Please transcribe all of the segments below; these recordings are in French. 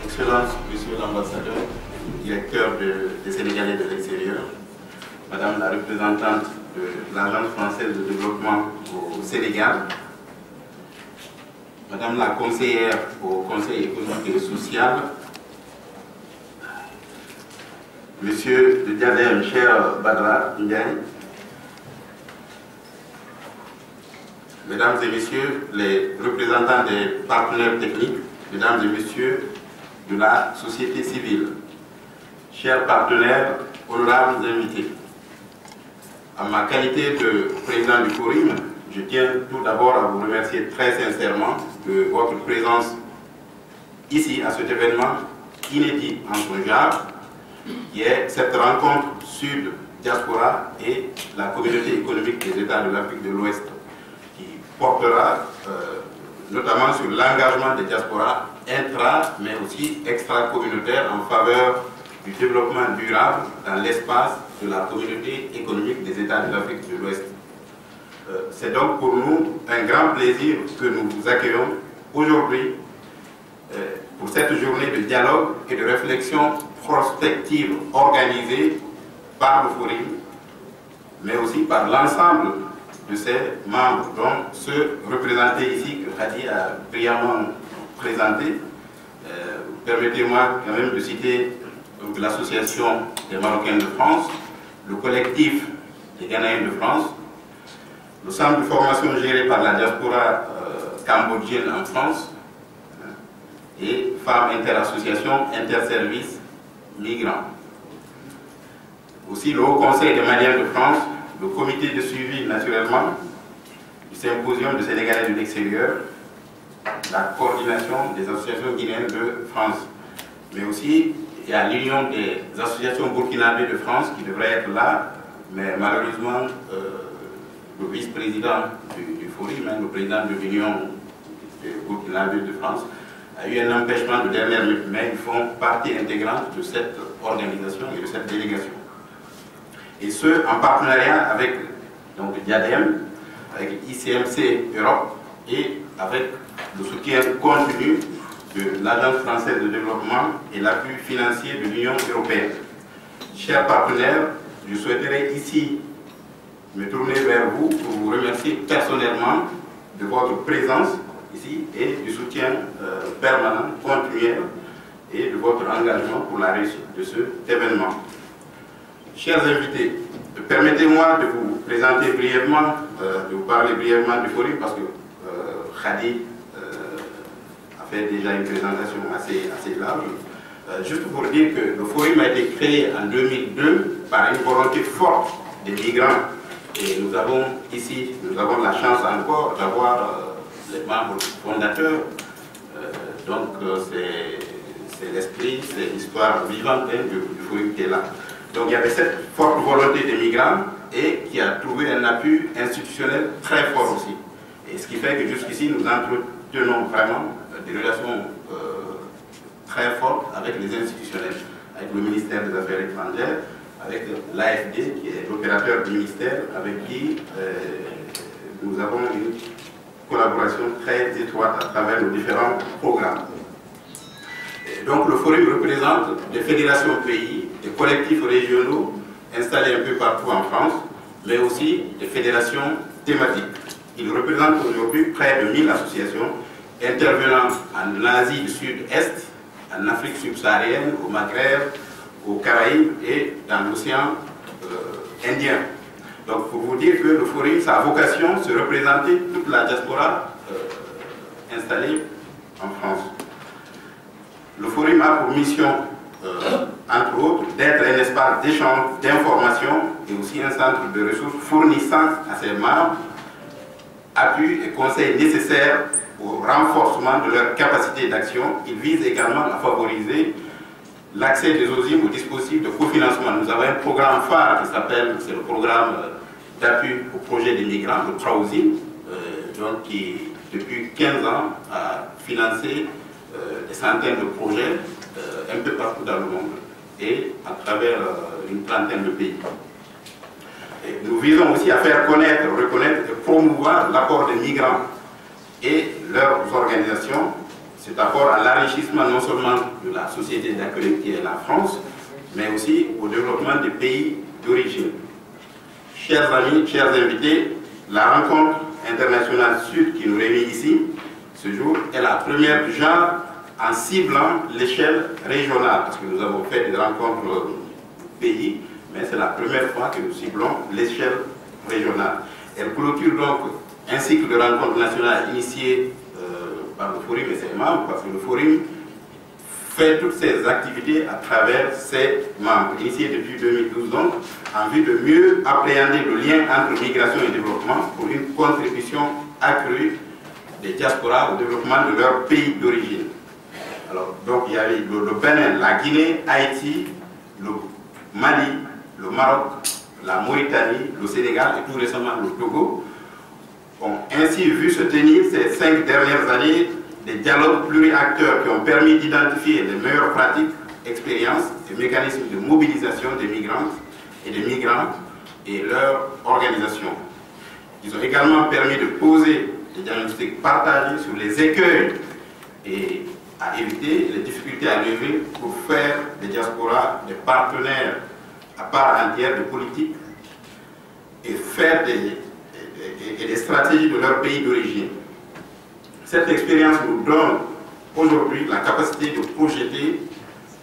Excellences, Monsieur l'ambassadeur, directeur des Sénégalais de l'extérieur, Madame la représentante de l'Agence française de développement au Sénégal, Madame la conseillère au Conseil économique et social, Monsieur le Diadème, cher Badra Ndiaye, Mesdames et Messieurs les représentants des partenaires techniques, Mesdames et Messieurs de la société civile, chers partenaires, honorables invités. En ma qualité de président du Forum, je tiens tout d'abord à vous remercier très sincèrement de votre présence ici à cet événement inédit en son genre, qui est cette rencontre Sud-Diaspora et la communauté économique des États de l'Afrique de l'Ouest, qui portera notamment sur l'engagement des diasporas intra, mais aussi extra-communautaires en faveur du développement durable dans l'espace de la communauté économique des États de l'Afrique de l'Ouest. C'est donc pour nous un grand plaisir que nous vous accueillons aujourd'hui pour cette journée de dialogue et de réflexion prospective organisée par le Forum, mais aussi par l'ensemble de ses membres, dont ceux représentés ici que Khadi a brillamment présenté. Permettez-moi quand même de citer l'association des Marocains de France, le collectif des Ghanéens de France, le centre de formation géré par la diaspora cambodgienne en France et Femmes Interassociation Interservices Migrants. Aussi le Haut Conseil des Maliens de France, le comité de suivi naturellement du symposium de Sénégalais de l'extérieur, la coordination des associations guinéennes de France, mais aussi il y a l'Union des associations burkinabées de France qui devrait être là, mais malheureusement le vice-président du Forum, le président de l'Union des burkinabés de France, a eu un empêchement de dernière minute, mais ils font partie intégrante de cette organisation et de cette délégation. Et ce, en partenariat avec donc, le Diadème, avec ICMC Europe et avec le soutien continu de l'Agence française de développement et l'appui financier de l'Union européenne. Chers partenaires, je souhaiterais ici me tourner vers vous pour vous remercier personnellement de votre présence ici et du soutien permanent, continuel et de votre engagement pour la réussite de cet événement. Chers invités, permettez-moi de vous présenter brièvement, de vous parler brièvement du Forum parce que Khadi a fait déjà une présentation assez large. Juste pour dire que le Forum a été créé en 2002 par une volonté forte des migrants et nous avons ici, nous avons la chance encore d'avoir les membres fondateurs. Donc c'est l'esprit, c'est l'histoire vivante du Forum qui est là. Donc il y avait cette forte volonté des migrants et qui a trouvé un appui institutionnel très fort aussi. Et ce qui fait que jusqu'ici nous entretenons vraiment des relations très fortes avec les institutionnels, avec le ministère des Affaires étrangères, avec l'AFD qui est l'opérateur du ministère avec qui nous avons une collaboration très étroite à travers nos différents programmes. Et donc le Forum représente des fédérations de pays, des collectifs régionaux installés un peu partout en France, mais aussi des fédérations thématiques. Il représente aujourd'hui près de 1000 associations intervenant en Asie du Sud-Est, en Afrique subsaharienne, au Maghreb, aux Caraïbes et dans l'océan Indien. Donc pour vous dire que le Forum, sa vocation, c'est de représenter toute la diaspora installée en France. Le Forum a pour mission, entre autres, d'être un espace d'échange d'informations et aussi un centre de ressources fournissant à ses membres appui et conseils nécessaires au renforcement de leur capacité d'action. Il vise également à favoriser l'accès des OSIM aux dispositifs de cofinancement. Nous avons un programme phare qui s'appelle, c'est le programme d'appui au projet des migrants, le PRAOSIM, donc qui, depuis 15 ans, a financé des centaines de projets un peu partout dans le monde et à travers une trentaine de pays. Et nous visons aussi à faire connaître, reconnaître et promouvoir l'apport des migrants et leurs organisations cet apport à l'enrichissement non seulement de la société d'accueil qui est la France, mais aussi au développement des pays d'origine. Chers amis, chers invités, la rencontre internationale Sud qui nous réunit ici, ce jour, est la première du genre en ciblant l'échelle régionale, parce que nous avons fait des rencontres pays, mais c'est la première fois que nous ciblons l'échelle régionale. Elle clôture donc un cycle de rencontres nationales initié par le Forum et ses membres, parce que le Forum fait toutes ses activités à travers ses membres, initié depuis 2012 donc, en vue de mieux appréhender le lien entre migration et développement pour une contribution accrue des diasporas au développement de leur pays d'origine. Alors, donc il y avait le Bénin, la Guinée, Haïti, le Mali, le Maroc, la Mauritanie, le Sénégal et tout récemment le Togo ont ainsi vu se tenir ces 5 dernières années des dialogues pluriacteurs qui ont permis d'identifier les meilleures pratiques, expériences et mécanismes de mobilisation des migrantes et des migrants et leur organisation. Ils ont également permis de poser des diagnostics partagés sur les écueils et à éviter, les difficultés à lever pour faire des diasporas des partenaires à part entière de politique et faire des stratégies de leur pays d'origine. Cette expérience nous donne aujourd'hui la capacité de projeter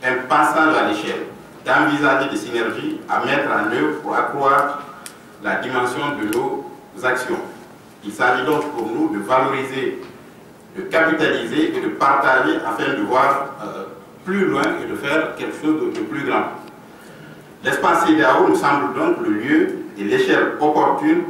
un passage à l'échelle, d'envisager des synergies à mettre en œuvre pour accroître la dimension de nos actions. Il s'agit donc pour nous de valoriser, de capitaliser et de partager afin de voir plus loin et de faire quelque chose de plus grand. L'espace CEDEAO nous semble donc le lieu et l'échelle opportune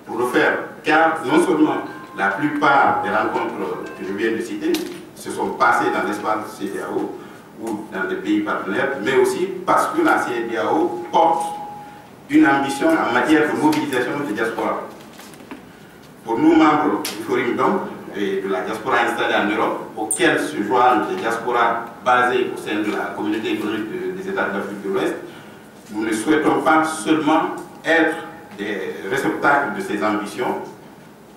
pour le faire, car non seulement la plupart des rencontres que je viens de citer se sont passées dans l'espace CEDEAO ou dans des pays partenaires, mais aussi parce que la CEDEAO porte une ambition en matière de mobilisation des diasporas. Pour nous, membres du Forum donc, et de la diaspora installée en Europe, auxquels se joignent les diasporas basées au sein de la communauté économique des États d'Afrique de l'Ouest, nous ne souhaitons pas seulement être des réceptacles de ces ambitions.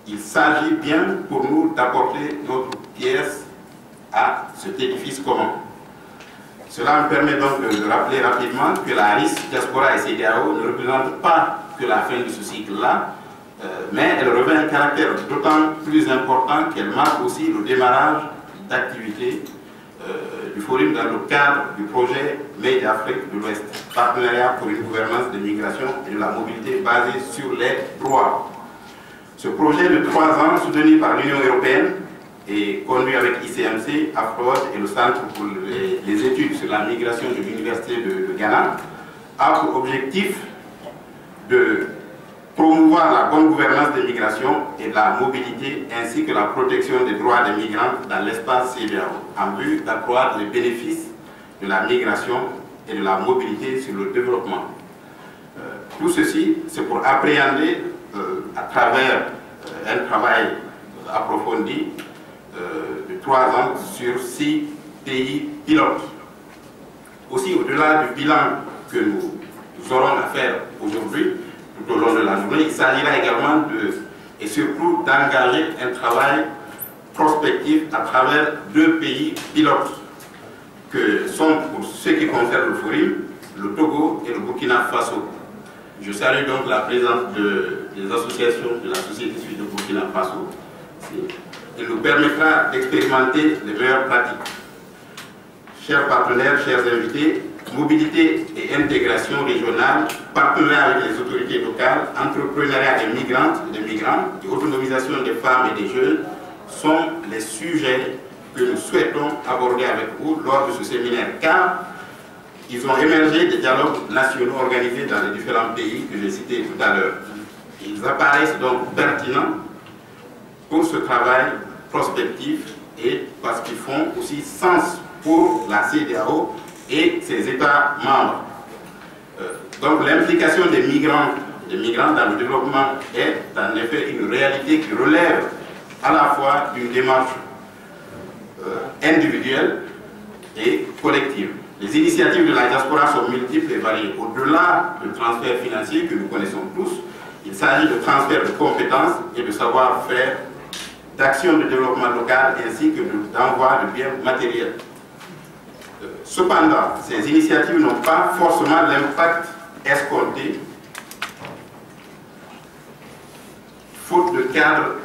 Il s'agit bien pour nous d'apporter notre pièce à cet édifice commun. Cela me permet donc de rappeler rapidement que la RIS, Diaspora et CEDEAO ne représente pas que la fin de ce cycle-là, mais elle revêt un caractère d'autant plus important qu'elle marque aussi le démarrage d'activités du Forum dans le cadre du projet Made Afrique de l'Ouest, partenariat pour une gouvernance des migrations et de la mobilité basée sur les droits. Ce projet de 3 ans, soutenu par l'Union européenne et conduit avec ICMC, AFROD et le Centre pour les études sur la migration de l'Université de Ghana, a pour objectif de promouvoir la bonne gouvernance des migrations et de la mobilité ainsi que la protection des droits des migrants dans l'espace CEDEAO en vue d'accroître les bénéfices de la migration et de la mobilité sur le développement. Tout ceci, c'est pour appréhender à travers un travail approfondi de 3 ans sur 6 pays pilotes. Aussi, au-delà du bilan que nous aurons à faire aujourd'hui, tout au long de la journée, il s'agira également et surtout d'engager un travail prospectif à travers 2 pays pilotes que sont, pour ce qui concerne le Forum, le Togo et le Burkina Faso. Je salue donc la présence des associations de la société civile de Burkina Faso. Il nous permettra d'expérimenter les meilleures pratiques. Chers partenaires, chers invités, mobilité et intégration régionale, partenariat avec les autorités locales, entrepreneuriat des migrantes et des migrants et autonomisation des femmes et des jeunes sont les sujets que nous souhaitons aborder avec vous lors de ce séminaire, car ils ont émergé des dialogues nationaux organisés dans les différents pays que j'ai cités tout à l'heure. Ils apparaissent donc pertinents pour ce travail prospectif et parce qu'ils font aussi sens pour la CEDEAO et ses États membres. Donc l'implication des migrants dans le développement est en effet une réalité qui relève à la fois d'une démarche individuelle et collective. Les initiatives de la diaspora sont multiples et variées. Au-delà du transfert financier que nous connaissons tous, il s'agit de transfert de compétences et de savoir-faire d'action de développement local ainsi que d'envoi de biens matériels. Cependant, ces initiatives n'ont pas forcément l'impact escompté, faute de cadre,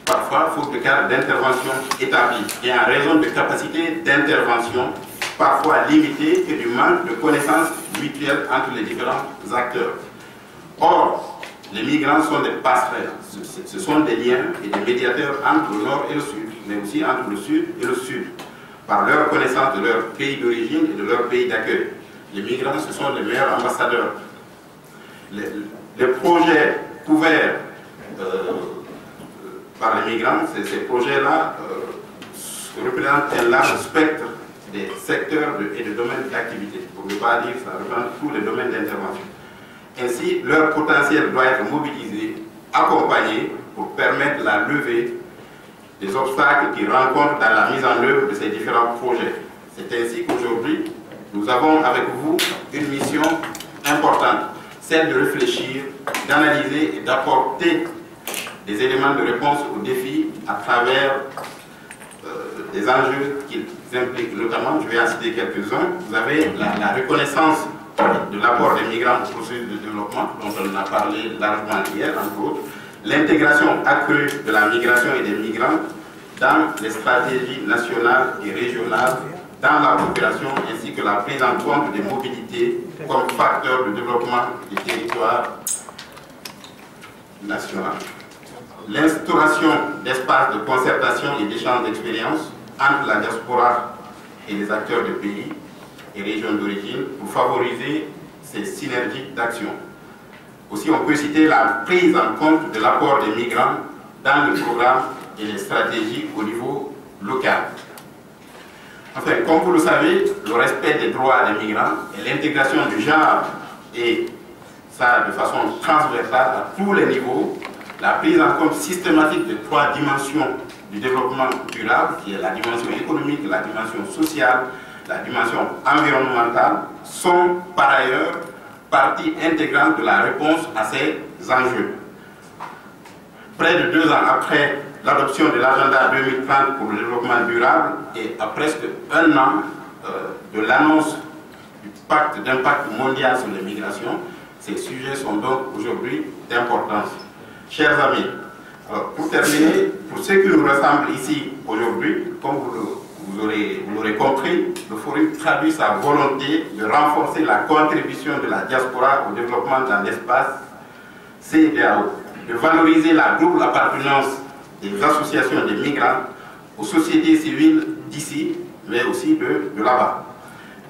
parfois faute de cadre d'intervention établi, et en raison de capacités d'intervention parfois limitées et du manque de connaissances mutuelles entre les différents acteurs. Or, les migrants sont des passerelles, ce sont des liens et des médiateurs entre le nord et le sud, mais aussi entre le sud et le sud, par leur connaissance de leur pays d'origine et de leur pays d'accueil. Les migrants, ce sont les meilleurs ambassadeurs. Les projets couverts par les migrants, ces projets-là représentent un large spectre des secteurs et de domaines d'activité. Pour ne pas dire, ça représente tous les domaines d'intervention. Ainsi, leur potentiel doit être mobilisé, accompagné pour permettre la levée des obstacles qu'ils rencontrent dans la mise en œuvre de ces différents projets. C'est ainsi qu'aujourd'hui, nous avons avec vous une mission importante, celle de réfléchir, d'analyser et d'apporter des éléments de réponse aux défis à travers des enjeux qu'ils impliquent. Notamment, je vais en citer quelques-uns. Vous avez la reconnaissance de l'apport des migrants au processus de développement, dont on a parlé largement hier, entre autres, l'intégration accrue de la migration et des migrants dans les stratégies nationales et régionales, dans la coopération, ainsi que la prise en compte des mobilités comme facteur de développement des territoires nationaux. L'instauration d'espaces de concertation et d'échange d'expériences entre la diaspora et les acteurs de pays et régions d'origine pour favoriser ces synergies d'action. Aussi, on peut citer la prise en compte de l'apport des migrants dans le programme et les stratégies au niveau local. Enfin, comme vous le savez, le respect des droits des migrants et l'intégration du genre, et ça de façon transversale à tous les niveaux, la prise en compte systématique de 3 dimensions du développement durable, qui est la dimension économique, la dimension sociale, la dimension environnementale, sont par ailleurs partie intégrante de la réponse à ces enjeux. Près de 2 ans après l'adoption de l'agenda 2030 pour le développement durable et à presque 1 an de l'annonce du pacte d'impact mondial sur les migrations, ces sujets sont donc aujourd'hui d'importance. Chers amis, alors pour terminer, pour ceux qui nous rassemblent ici aujourd'hui, comme vous l'aurez compris, le Forum traduit sa volonté de renforcer la contribution de la diaspora au développement dans l'espace CEDEAO, de valoriser la double appartenance des associations des migrants aux sociétés civiles d'ici, mais aussi de là-bas,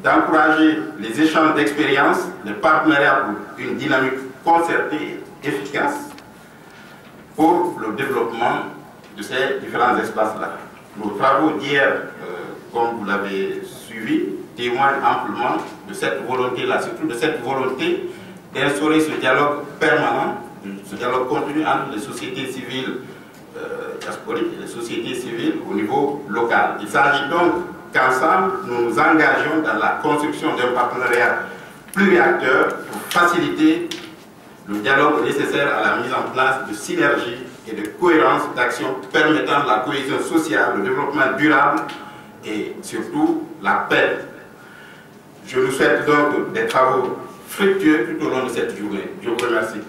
d'encourager les échanges d'expériences, les partenariats pour une dynamique concertée et efficace pour le développement de ces différents espaces-là. Nos travaux d'hier, comme vous l'avez suivi, témoignent amplement de cette volonté-là, surtout de cette volonté d'instaurer ce dialogue permanent, ce dialogue continu entre les sociétés civiles diasporiques et les sociétés civiles au niveau local. Il s'agit donc qu'ensemble, nous nous engagions dans la construction d'un partenariat pluriacteur pour faciliter le dialogue nécessaire à la mise en place de synergies et de cohérence d'action permettant la cohésion sociale, le développement durable et surtout la paix. Je vous souhaite donc des travaux fructueux tout au long de cette journée. Je vous remercie.